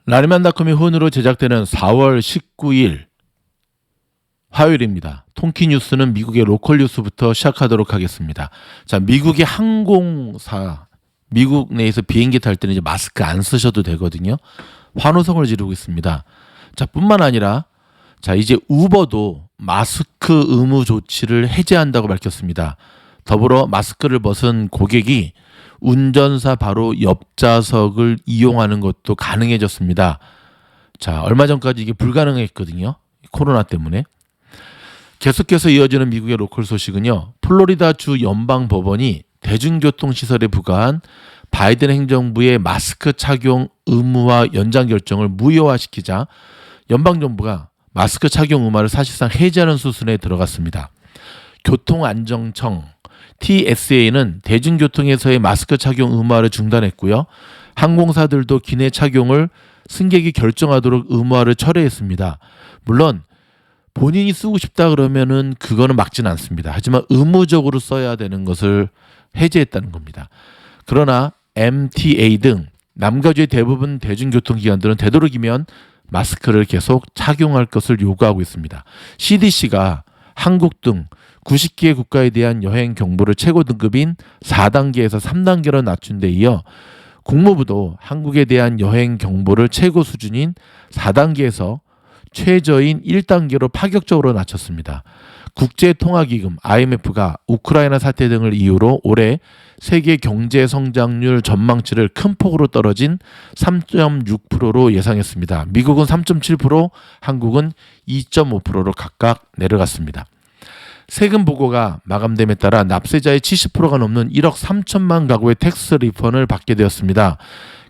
라리만닷컴이 혼으로 제작되는 4월 19일 화요일입니다. 통키 뉴스는 미국의 로컬 뉴스부터 시작하도록 하겠습니다. 자, 미국의 항공사, 미국 내에서 비행기 탈 때는 이제 마스크 안 쓰셔도 되거든요. 환호성을 지르고 있습니다. 자, 뿐만 아니라 이제 우버도 마스크 의무 조치를 해제한다고 밝혔습니다. 더불어 마스크를 벗은 고객이 운전사 바로 옆좌석을 이용하는 것도 가능해졌습니다. 자, 얼마 전까지 이게 불가능했거든요. 코로나 때문에. 계속해서 이어지는 미국의 로컬 소식은요. 플로리다주 연방법원이 대중교통시설에 부과한 바이든 행정부의 마스크 착용 의무화 연장 결정을 무효화시키자 연방정부가 마스크 착용 의무화를 사실상 해제하는 수순에 들어갔습니다. 교통안전청 TSA는 대중교통에서의 마스크 착용 의무화를 중단했고요. 항공사들도 기내 착용을 승객이 결정하도록 의무화를 철회했습니다. 물론 본인이 쓰고 싶다 그러면은 그거는 막지는 않습니다. 하지만 의무적으로 써야 되는 것을 해제했다는 겁니다. 그러나 MTA 등 남가주의 대부분 대중교통기관들은 되도록이면 마스크를 계속 착용할 것을 요구하고 있습니다. CDC가 한국 등 90개 국가에 대한 여행 경보를 최고 등급인 4단계에서 3단계로 낮춘 데 이어 국무부도 한국에 대한 여행 경보를 최고 수준인 4단계에서 최저인 1단계로 파격적으로 낮췄습니다. 국제통화기금 IMF가 우크라이나 사태 등을 이유로 올해 세계 경제 성장률 전망치를 큰 폭으로 떨어진 3.6%로 예상했습니다. 미국은 3.7%, 한국은 2.5%로 각각 내려갔습니다. 세금 보고가 마감됨에 따라 납세자의 70%가 넘는 1억 3천만 가구의 텍스 리펀을 받게 되었습니다.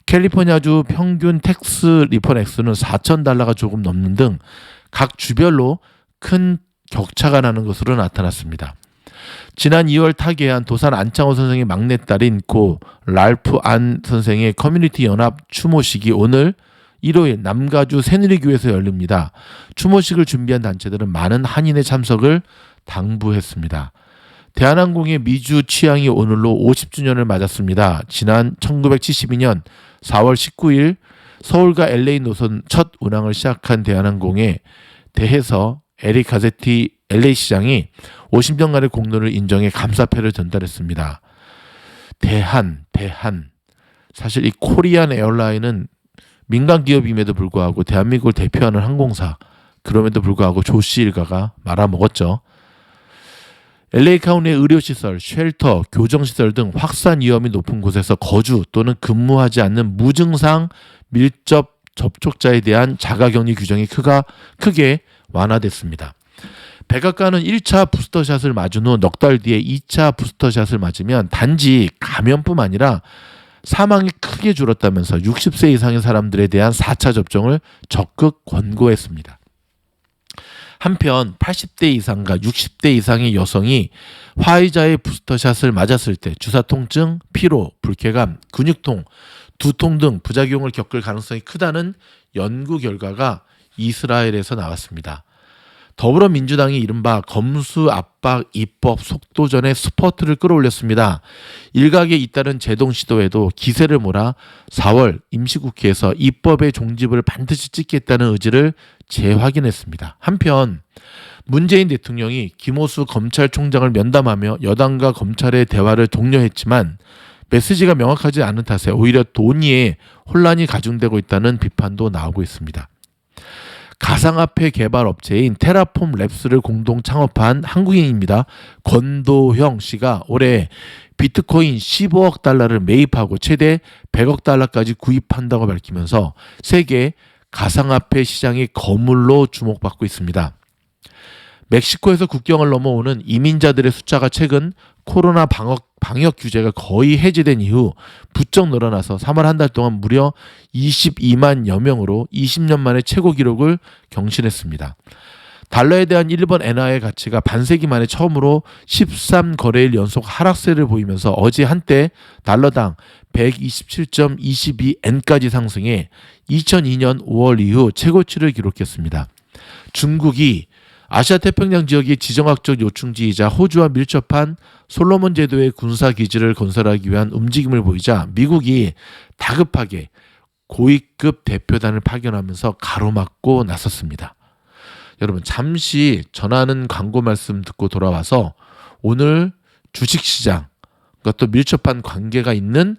캘리포니아주 평균 텍스 리펀 액수는 $4,000가 조금 넘는 등 각 주별로 큰 격차가 나는 것으로 나타났습니다. 지난 2월 타계한 도산 안창호 선생의 막내딸인 고 랄프 안 선생의 커뮤니티 연합 추모식이 오늘 일요일 남가주 새누리교회에서 열립니다. 추모식을 준비한 단체들은 많은 한인의 참석을 당부했습니다. 대한항공의 미주 취항이 오늘로 50주년을 맞았습니다. 지난 1972년 4월 19일 서울과 LA 노선 첫 운항을 시작한 대한항공에 대해서 에릭 가제티 LA 시장이 50년간의 공로를 인정해 감사패를 전달했습니다. 대한 사실 이 코리안 에어라인은 민간 기업임에도 불구하고 대한민국을 대표하는 항공사, 그럼에도 불구하고 조씨 일가가 말아먹었죠. LA 카운티의 의료시설, 쉘터, 교정시설 등 확산 위험이 높은 곳에서 거주 또는 근무하지 않는 무증상 밀접 접촉자에 대한 자가격리 규정이 크게 완화됐습니다. 백악관은 1차 부스터샷을 맞은 후 넉 달 뒤에 2차 부스터샷을 맞으면 단지 감염뿐 아니라 사망이 크게 줄었다면서 60세 이상의 사람들에 대한 4차 접종을 적극 권고했습니다. 한편 80대 이상과 60대 이상의 여성이 화이자의 부스터샷을 맞았을 때 주사 통증, 피로, 불쾌감, 근육통, 두통 등 부작용을 겪을 가능성이 크다는 연구 결과가 이스라엘에서 나왔습니다. 더불어민주당이 이른바 검수 압박 입법 속도전의 스퍼트를 끌어올렸습니다. 일각에 잇따른 제동 시도에도 기세를 몰아 4월 임시국회에서 입법의 종집을 반드시 찍겠다는 의지를 재확인했습니다. 한편 문재인 대통령이 김호수 검찰총장을 면담하며 여당과 검찰의 대화를 독려했지만 메시지가 명확하지 않은 탓에 오히려 논의에 혼란이 가중되고 있다는 비판도 나오고 있습니다. 가상화폐 개발 업체인 테라폼 랩스를 공동 창업한 한국인입니다. 권도형 씨가 올해 비트코인 15억 달러를 매입하고 최대 100억 달러까지 구입한다고 밝히면서 세계 가상화폐 시장의 거물로 주목받고 있습니다. 멕시코에서 국경을 넘어오는 이민자들의 숫자가 최근 코로나 방역 규제가 거의 해제된 이후 부쩍 늘어나서 3월 한 달 동안 무려 22만여 명으로 20년 만에 최고 기록을 경신했습니다. 달러에 대한 일본 엔화의 가치가 반세기 만에 처음으로 13거래일 연속 하락세를 보이면서 어제 한때 달러당 127.22엔까지 상승해 2002년 5월 이후 최고치를 기록했습니다. 중국이 아시아 태평양 지역의 지정학적 요충지이자 호주와 밀접한 솔로몬 제도의 군사기지를 건설하기 위한 움직임을 보이자 미국이 다급하게 고위급 대표단을 파견하면서 가로막고 나섰습니다. 여러분 잠시 전하는 광고 말씀 듣고 돌아와서 오늘 주식시장 또 밀접한 관계가 있는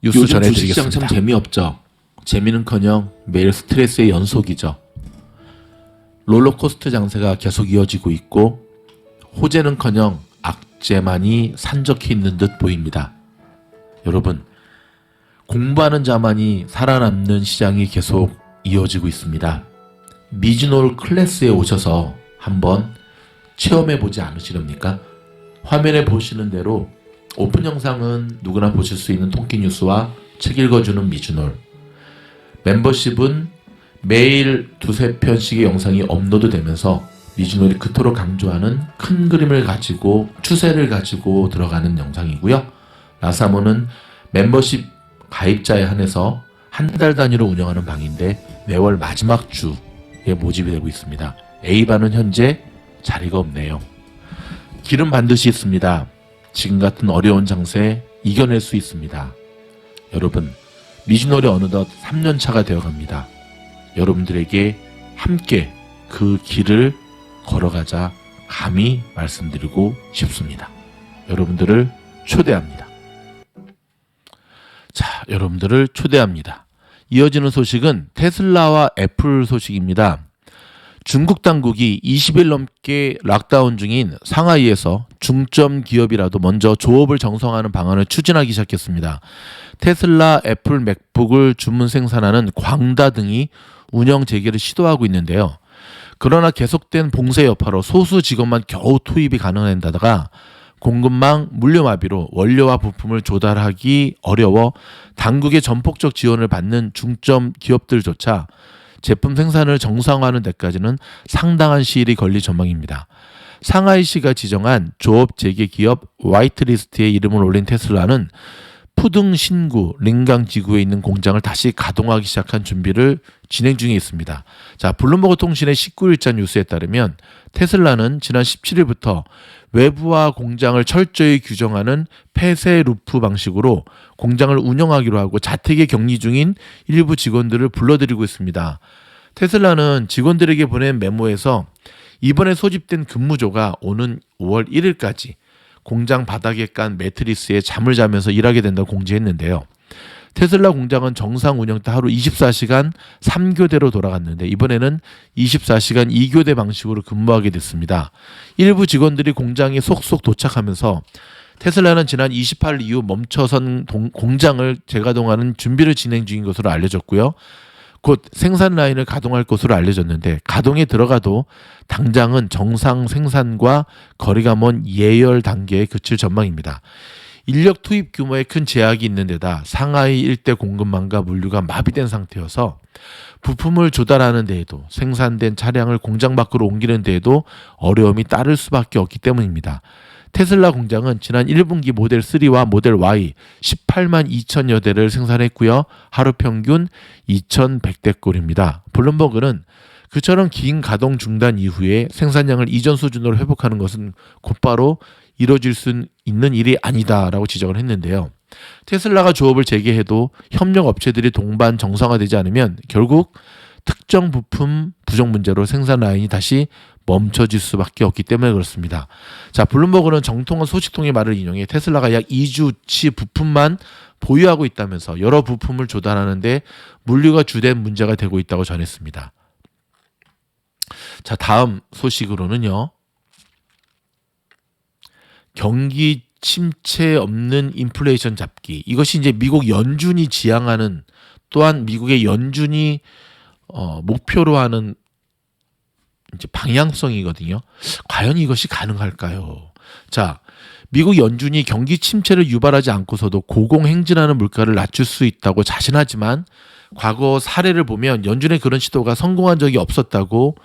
뉴스 요즘 전해드리겠습니다. 주식시장 참 재미없죠. 재미는커녕 매일 스트레스의 연속이죠. 롤러코스터 장세가 계속 이어지고 있고 호재는커녕 악재만이 산적해 있는 듯 보입니다. 여러분 공부하는 자만이 살아남는 시장이 계속 이어지고 있습니다. 미즈놀 클래스에 오셔서 한번 체험해보지 않으시렵니까? 화면에 보시는 대로 오픈 영상은 누구나 보실 수 있는 통계 뉴스와 책 읽어주는 미즈놀, 멤버십은 매일 2-3편씩의 영상이 업로드 되면서 미즈놀이 그토록 강조하는 큰 그림을 가지고 추세를 가지고 들어가는 영상이고요. 라사모는 멤버십 가입자에 한해서 한 달 단위로 운영하는 방인데 매월 마지막 주에 모집이 되고 있습니다. A반은 현재 자리가 없네요. 길은 반드시 있습니다. 지금 같은 어려운 장세 이겨낼 수 있습니다. 여러분 미즈놀이 어느덧 3년차가 되어갑니다. 여러분들에게 함께 그 길을 걸어가자 감히 말씀드리고 싶습니다. 여러분들을 초대합니다. 자, 여러분들을 초대합니다. 이어지는 소식은 테슬라와 애플 소식입니다. 중국 당국이 20일 넘게 락다운 중인 상하이에서 중점 기업이라도 먼저 조업을 정성하는 방안을 추진하기 시작했습니다. 테슬라, 애플, 맥북을 주문 생산하는 광다 등이 운영 재개를 시도하고 있는데요. 그러나 계속된 봉쇄 여파로 소수 직원만 겨우 투입이 가능한데다가 공급망 물류마비로 원료와 부품을 조달하기 어려워 당국의 전폭적 지원을 받는 중점 기업들조차 제품 생산을 정상화하는 데까지는 상당한 시일이 걸릴 전망입니다. 상하이시가 지정한 조업 재개 기업 화이트리스트에 이름을 올린 테슬라는 푸둥 신구 링강 지구에 있는 공장을 다시 가동하기 시작한 준비를 진행 중에 있습니다. 자, 블룸버그 통신의 19일자 뉴스에 따르면 테슬라는 지난 17일부터 외부와 공장을 철저히 규정하는 폐쇄 루프 방식으로 공장을 운영하기로 하고 자택에 격리 중인 일부 직원들을 불러들이고 있습니다. 테슬라는 직원들에게 보낸 메모에서 이번에 소집된 근무조가 오는 5월 1일까지 공장 바닥에 깐 매트리스에 잠을 자면서 일하게 된다고 공지했는데요. 테슬라 공장은 정상 운영 때 하루 24시간 3교대로 돌아갔는데 이번에는 24시간 2교대 방식으로 근무하게 됐습니다. 일부 직원들이 공장에 속속 도착하면서 테슬라는 지난 28일 이후 멈춰선 공장을 재가동하는 준비를 진행 중인 것으로 알려졌고요. 곧 생산 라인을 가동할 것으로 알려졌는데 가동에 들어가도 당장은 정상 생산과 거리가 먼 예열 단계에 그칠 전망입니다. 인력 투입 규모에 큰 제약이 있는 데다 상하이 일대 공급망과 물류가 마비된 상태여서 부품을 조달하는 데에도 생산된 차량을 공장 밖으로 옮기는 데에도 어려움이 따를 수밖에 없기 때문입니다. 테슬라 공장은 지난 1분기 모델 3와 모델 Y 18만 2천여 대를 생산했고요. 하루 평균 2,100대꼴입니다. 블룸버그는 그처럼 긴 가동 중단 이후에 생산량을 이전 수준으로 회복하는 것은 곧바로 이뤄질 수 있는 일이 아니다라고 지적을 했는데요. 테슬라가 조업을 재개해도 협력 업체들이 동반 정상화되지 않으면 결국 특정 부품 부족 문제로 생산 라인이 다시 멈춰질 수밖에 없기 때문에 그렇습니다. 자, 블룸버그는 정통한 소식통의 말을 인용해 테슬라가 약 2주치 부품만 보유하고 있다면서 여러 부품을 조달하는데 물류가 주된 문제가 되고 있다고 전했습니다. 자, 다음 소식으로는요. 경기 침체 없는 인플레이션 잡기. 이것이 이제 미국 연준이 지향하는 또한 미국의 연준이 목표로 하는 이제 방향성이거든요. 과연 이것이 가능할까요? 자, 미국 연준이 경기 침체를 유발하지 않고서도 고공행진하는 물가를 낮출 수 있다고 자신하지만 과거 사례를 보면 연준의 그런 시도가 성공한 적이 없었다고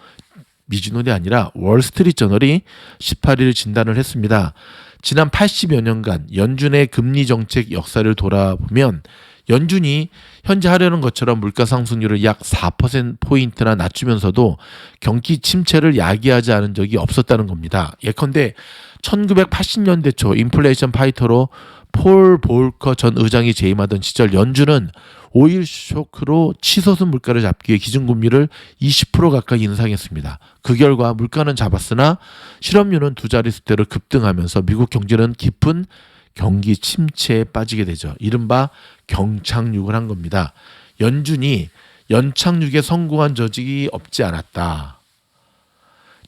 미즈놀이 아니라 월스트리트저널이 18일 진단을 했습니다. 지난 80여 년간 연준의 금리 정책 역사를 돌아보면 연준이 현재 하려는 것처럼 물가 상승률을 약 4%포인트나 낮추면서도 경기 침체를 야기하지 않은 적이 없었다는 겁니다. 예컨대 1980년대 초 인플레이션 파이터로 폴 볼커 전 의장이 재임하던 시절 연준은 오일 쇼크로 치솟은 물가를 잡기 위해 기준금리를 20% 가까이 인상했습니다. 그 결과 물가는 잡았으나 실업률은 두 자릿수대로 급등하면서 미국 경제는 깊은 경기 침체에 빠지게 되죠. 이른바 경착륙을 한 겁니다. 연준이 연착륙에 성공한 적이 없지 않았다.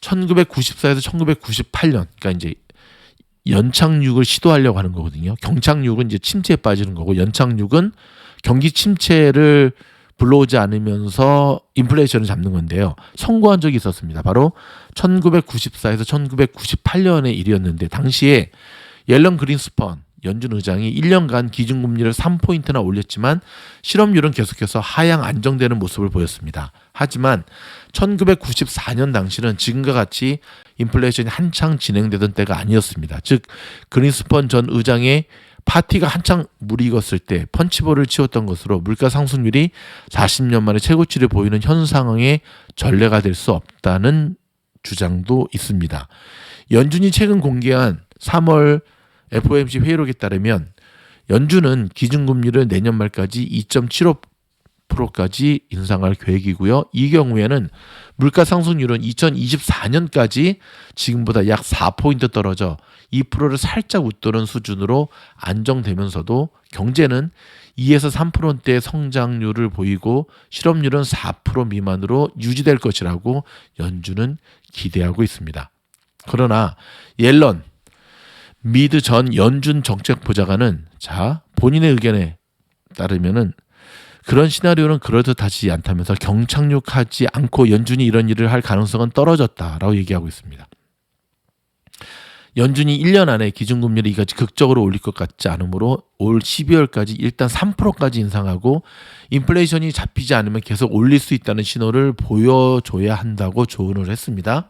1994에서 1998년, 그러니까 이제 연착륙을 시도하려고 하는 거거든요. 경착륙은 이제 침체에 빠지는 거고, 연착륙은 경기 침체를 불러오지 않으면서 인플레이션을 잡는 건데요. 성공한 적이 있었습니다. 바로 1994에서 1998년의 일이었는데, 당시에 옐런 그린스펀 연준 의장이 1년간 기준금리를 3포인트나 올렸지만 실업률은 계속해서 하향 안정되는 모습을 보였습니다. 하지만 1994년 당시는 지금과 같이 인플레이션이 한창 진행되던 때가 아니었습니다. 즉 그린스펀 전 의장의 파티가 한창 무르익었을 때 펀치볼을 치웠던 것으로 물가 상승률이 40년 만에 최고치를 보이는 현 상황의 전례가 될 수 없다는 주장도 있습니다. 연준이 최근 공개한 3월 FOMC 회의록에 따르면 연준은 기준금리를 내년 말까지 2.75%까지 인상할 계획이고요. 이 경우에는 물가 상승률은 2024년까지 지금보다 약 4포인트 떨어져 2%를 살짝 웃도는 수준으로 안정되면서도 경제는 2에서 3%대의 성장률을 보이고 실업률은 4% 미만으로 유지될 것이라고 연준은 기대하고 있습니다. 그러나 옐런 미드 전 연준 정책보좌관은 본인의 의견에 따르면은 그런 시나리오는 그럴듯하지 않다면서 경착륙하지 않고 연준이 이런 일을 할 가능성은 떨어졌다라고 얘기하고 있습니다. 연준이 1년 안에 기준금리를 이같이 극적으로 올릴 것 같지 않으므로 올 12월까지 일단 3%까지 인상하고 인플레이션이 잡히지 않으면 계속 올릴 수 있다는 신호를 보여줘야 한다고 조언을 했습니다.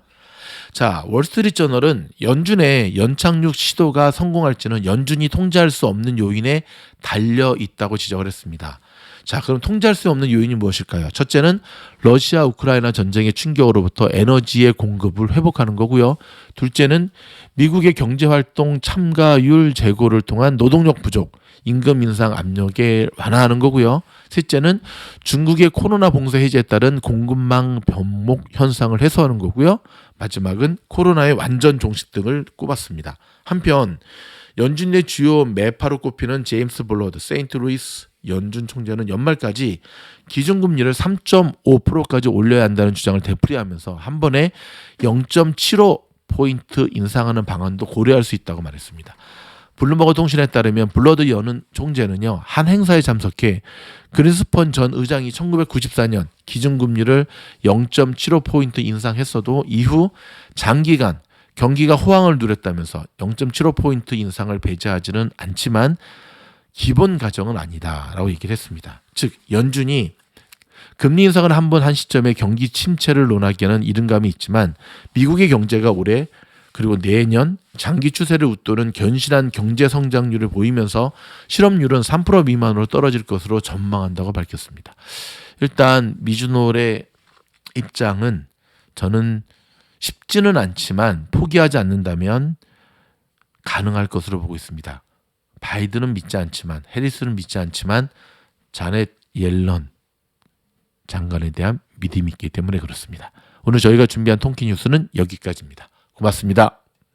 자, 월스트리트저널은 연준의 연착륙 시도가 성공할지는 연준이 통제할 수 없는 요인에 달려 있다고 지적을 했습니다. 자, 그럼 통제할 수 없는 요인이 무엇일까요? 첫째는 러시아 우크라이나 전쟁의 충격으로부터 에너지의 공급을 회복하는 거고요. 둘째는 미국의 경제활동 참가율 제고를 통한 노동력 부족, 임금 인상 압력에 완화하는 거고요. 셋째는 중국의 코로나 봉쇄 해제에 따른 공급망 변목 현상을 해소하는 거고요. 마지막은 코로나의 완전 종식 등을 꼽았습니다. 한편 연준의 주요 매파로 꼽히는 제임스 볼러드 세인트루이스 연준 총재는 연말까지 기준금리를 3.5%까지 올려야 한다는 주장을 되풀이하면서 한 번에 0.75포인트 인상하는 방안도 고려할 수 있다고 말했습니다. 블룸버그 통신에 따르면 블러드 연 총재는요, 한 행사에 참석해 그린스펀 전 의장이 1994년 기준금리를 0.75포인트 인상했어도 이후 장기간 경기가 호황을 누렸다면서 0.75포인트 인상을 배제하지는 않지만 기본 가정은 아니다라고 얘기를 했습니다. 즉 연준이 금리 인상을 한 번 한 시점에 경기 침체를 논하기에는 이른감이 있지만 미국의 경제가 올해 그리고 내년 장기 추세를 웃도는 견실한 경제 성장률을 보이면서 실업률은 3% 미만으로 떨어질 것으로 전망한다고 밝혔습니다. 일단 미주놀의 입장은 저는 쉽지는 않지만 포기하지 않는다면 가능할 것으로 보고 있습니다. 바이든은 믿지 않지만 해리스는 믿지 않지만 자넷 옐런 장관에 대한 믿음이 있기 때문에 그렇습니다. 오늘 저희가 준비한 통키 뉴스는 여기까지입니다. 고맙습니다.